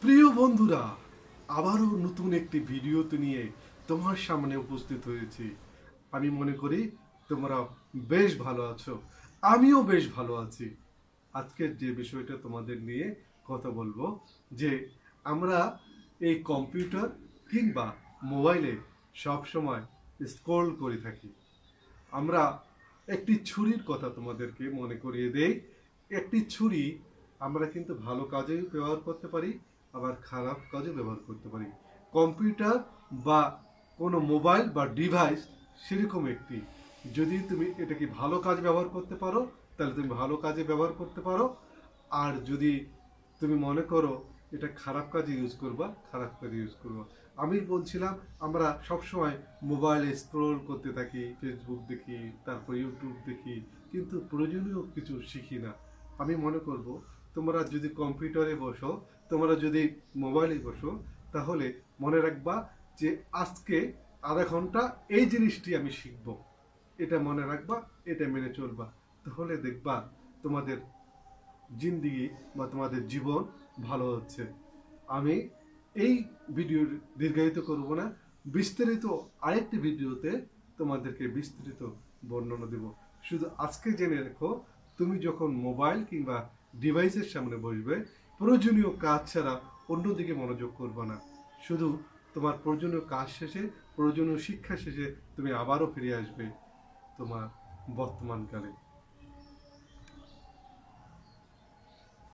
প্রিয় বন্ধুরা, আবারও নতুন একটি ভিডিওতে নিয়ে তোমার সামনে উপস্থিত হয়েছি। আমি মনে করি তোমরা বেশ ভালো আছো, আমিও বেশ ভালো আছি। আজকের যে বিষয়টা তোমাদের নিয়ে কথা বলবো, যে আমরা এই কম্পিউটার কিংবা মোবাইলে সব সময় স্ক্রল করে থাকি। আমরা একটি ছুরির কথা তোমাদেরকে মনে করিয়ে দেই। একটি ছুরি আমরা কিন্তু ভালো কাজে ব্যবহার করতে পারি, আবার খারাপ কাজে ব্যবহার করতে পারি। কম্পিউটার বা কোনো মোবাইল বা ডিভাইস সেরকম একটি, যদি তুমি এটাকে ভালো কাজে ব্যবহার করতে পারো তাহলে তুমি ভালো কাজে ব্যবহার করতে পারো, আর যদি তুমি মনে করো এটা খারাপ কাজে ইউজ করবা, খারাপ কাজে ইউজ করবা। আমি বলছিলাম আমরা সবসময় মোবাইলে স্ক্রোল করতে থাকি, ফেসবুক দেখি, তারপর ইউটিউব দেখি, কিন্তু প্রয়োজনীয় কিছু শিখি না। আমি মনে করব তোমরা যদি কম্পিউটারে বসো, তোমরা যদি মোবাইলে বসো, তাহলে মনে রাখবা যে আজকে আধা ঘন্টা এই জিনিসটি আমি শিখবো। এটা মনে রাখবা, এটা মেনে চলবা, তাহলে দেখবা তোমাদের জিন্দিগি বা তোমাদের জীবন ভালো হচ্ছে। আমি এই ভিডিও দীর্ঘায়িত করব না, বিস্তারিত আরেকটি ভিডিওতে তোমাদেরকে বিস্তারিত বর্ণনা দেব। শুধু আজকে জেনে রেখো, তুমি যখন মোবাইল কিংবা ডিভাইসের সামনে বসবে, প্রয়োজনীয় কাজ ছাড়া অন্যদিকে মনোযোগ করবে না। শুধু তোমার প্রয়োজনীয় কাজ শেষে, প্রয়োজনীয় শিক্ষা শেষে তুমি আবারও ফিরে আসবে তোমার বর্তমানকালে।